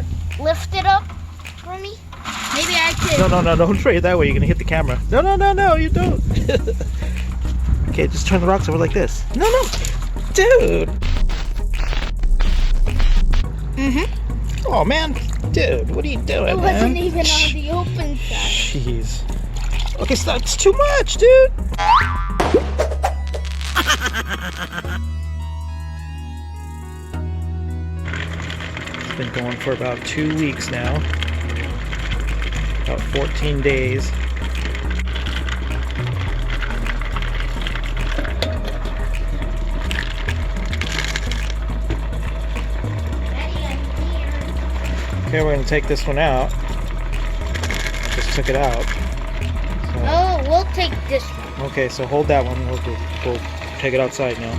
Here, lift it up for me. Maybe I could. No, don't try it that way. You're gonna hit the camera. No, you don't. Okay, just turn the rocks over like this. No, dude. Oh man, dude, what are you doing, It man? wasn't even on the open side. Jeez. Okay, so that's too much, dude. It's been going for about 2 weeks now. About 14 days. Okay, we're going to take this one out. Just took it out. So, Oh, we'll take this one. okay, so hold that one. We'll take it outside now.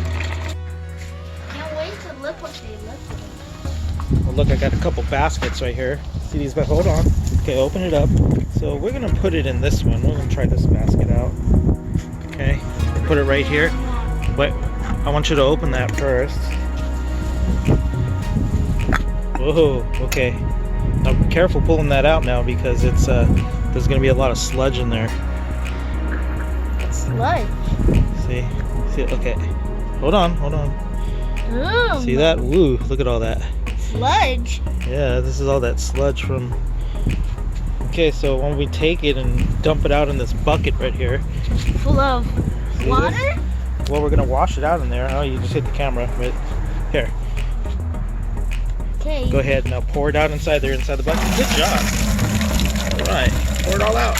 Can't wait to look what they look like. Well, look, I got a couple baskets right here. See these? But hold on. Okay, open it up. So we're going to put it in this one. We're going to try this basket out. Okay, put it right here. But I want you to open that first. Whoa, okay. Now be careful pulling that out now because it's there's gonna be a lot of sludge in there. Sludge. See, okay. Hold on. Ooh, See that? Woo! Look at all that. sludge. Yeah, this is all that sludge from. Okay, so when we take it and dump it out in this bucket right here. Full of See water? this? Well, we're gonna wash it out in there. Oh, you just hit the camera. Right here. Okay. Go ahead, now pour it out inside there, inside the bucket. Good job. All right, pour it all out.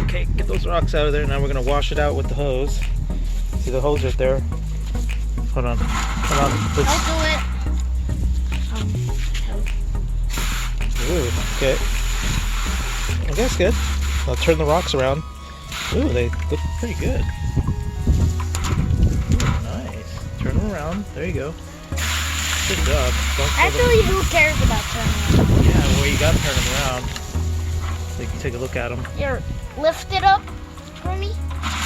Okay, get those rocks out of there. Now we're gonna wash it out with the hose. See the hose right there? Hold on. Let's... I'll do it. Ooh, okay. Okay, that's good. I'll turn the rocks around. Ooh, they look pretty good. Ooh, nice. Turn them around. There you go. Good job. Actually, who cares about turning them? Yeah, well, you gotta turn them around. So you can take a look at them. Here, lift it up for me.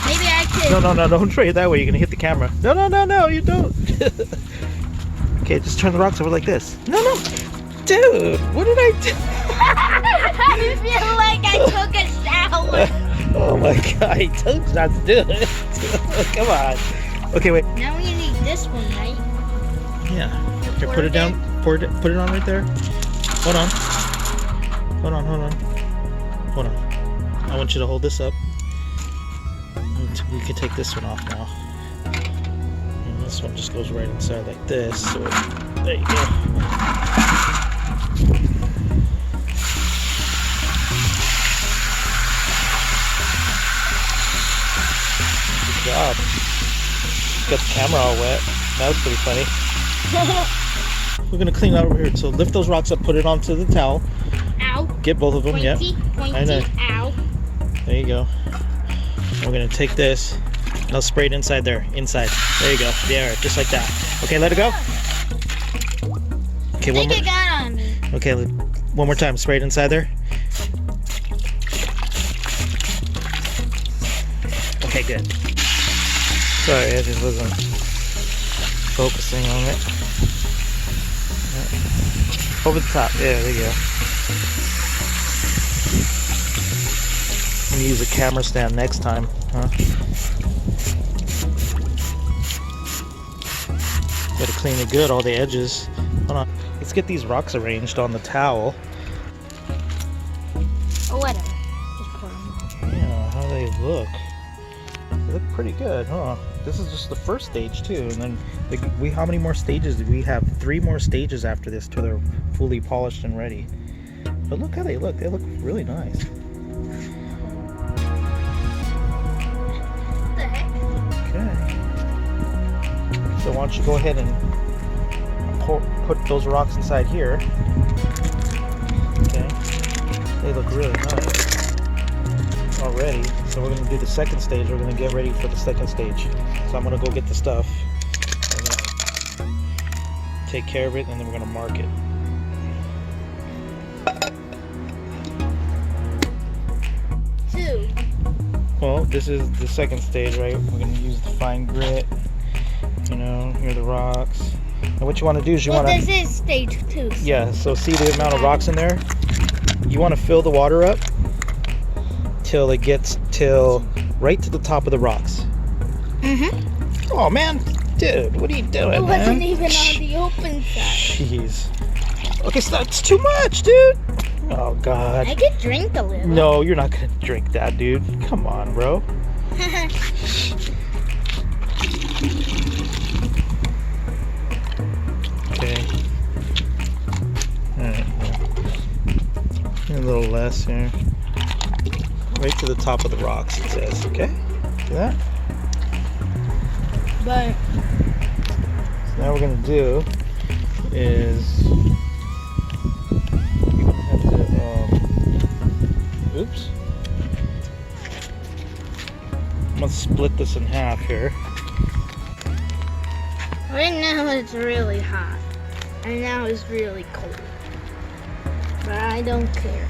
Maybe I could. No, don't try it that way. You're gonna hit the camera. No, you don't. Okay, just turn the rocks over like this. No, dude, what did I do? I feel like I took a shower. Oh my god, I told you not to do it. Come on. Okay, wait. Now we need this one, right? Yeah. Here, put it down. Put it on right there. Hold on. I want you to hold this up. And we can take this one off now. And this one just goes right inside like this. So there you go. Good job. Got the camera all wet. That was pretty funny. We're gonna clean out over here. So lift those rocks up, put it onto the towel. Ow. Get both of them. Pointy, I know. ow. There you go. And we're gonna take this and I'll spray it inside there. Inside. There you go. There, just like that. Okay, let it go. Okay, one more. It got on me. Okay, one more time. Spray it inside there. Okay, good. Sorry, I just wasn't focusing on it. Over the top. Yeah, there you go. I'm gonna use a camera stand next time, huh? Gotta clean it good, all the edges. Hold on. Let's get these rocks arranged on the towel. Or whatever. Just pour them. Yeah, how they look. They look pretty good, huh? This is just the first stage too, and then how many more stages do we have? 3 more stages after this till they're fully polished and ready. But look how they look. They look really nice. What the heck? Okay. So why don't you go ahead and put those rocks inside here. Okay. They look really nice already. So we're going to do the second stage. We're going to get ready for the second stage. So I'm going to go get the stuff. We're gonna take care of it, and then we're going to mark it. Well, this is the second stage, right? We're going to use the fine grit. You know, here are the rocks. And what you want to do is you Well, want to... this is stage 2. So. Yeah, so see the amount of rocks in there? You want to fill the water up till it gets right to the top of the rocks. Mm-hmm. Oh man, dude, what are you doing, It wasn't man? even on the open side. Jeez. Okay, so that's too much, dude. Oh god. I could drink a little. No, you're not gonna drink that, dude. Come on, bro. Okay. Alright. A little less here. Right to the top of the rocks, it says. Okay? See that? But So now what we're gonna do is you're gonna have to oops. I'm gonna split this in half here. right now it's really hot. And now it's really cold. But I don't care.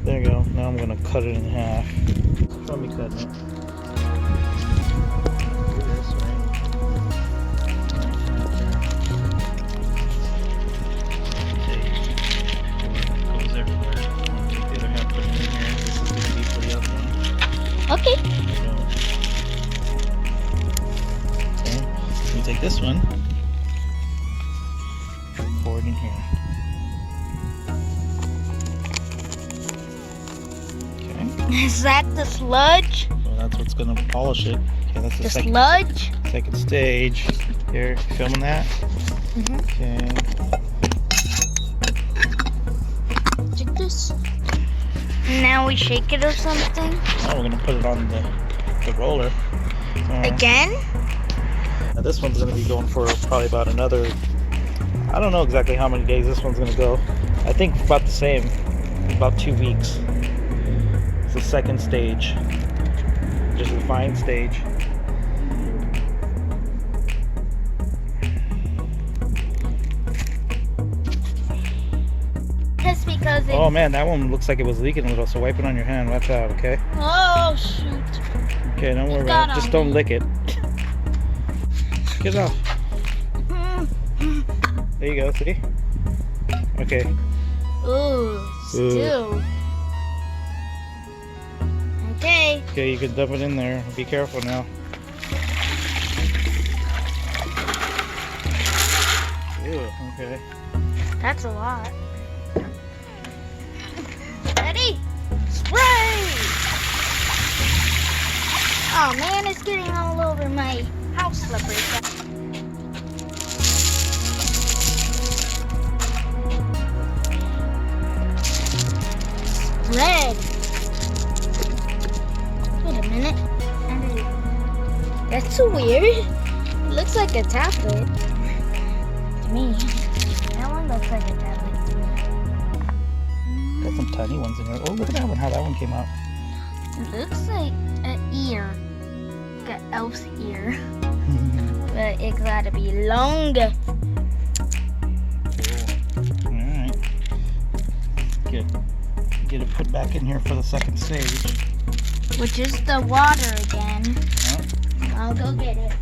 There you go. Now I'm gonna cut it in half. Let me cut it. Do this, right? Goes everywhere. The other half put it in here. This is gonna be for the other one. Okay. Okay. You take this one. Pour it in here. Is that the sludge? So that's what's gonna polish it. Okay, that's The second stage. Here, you filming that? Mm-hmm. Okay. Take this. Now we shake it or something? Now we're gonna put it on the roller. Again? Now this one's gonna be going for probably about another, I don't know exactly how many days this one's gonna go. I think about the same, about 2 weeks. It's the second stage, just the fine stage. Just because it... Oh man, that one looks like it was leaking a little, so wipe it on your hand. Watch out, okay? Oh, shoot. Okay, don't worry about it. Just don't lick it. Get it off. There you go, see? Okay. Ooh, still. Okay. Okay, you can dump it in there. Be careful now. Ew, okay. That's a lot. Ready? Spray! Oh man, it's getting all over my house slippers. Red. Wait a minute. That's so weird. It looks like a tablet to me. That one looks like a tablet to me. Got some tiny ones in here. Oh, look at that one, how that one came out. It looks like an ear. Like an elf's ear. But it gotta be longer. Cool. Alright. Get it put back in here for the second stage. Which is the water again. Oh. I'll go get it.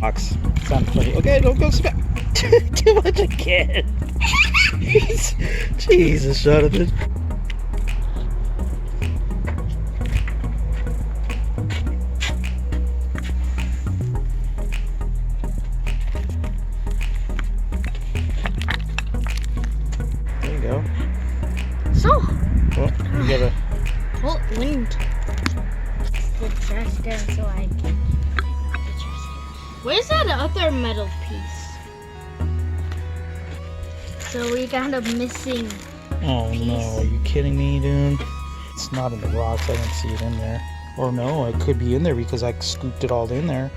Box. Sound funny. Okay, don't go smack. Too much again. Jesus, Jonathan. There you go. So, Oh, you gotta. oh, wind. The trash down so I can. Where's that other metal piece? So we got a missing. Oh no, are you kidding me, dude? It's not in the rocks, I don't see it in there. Or no, it could be in there because I scooped it all in there.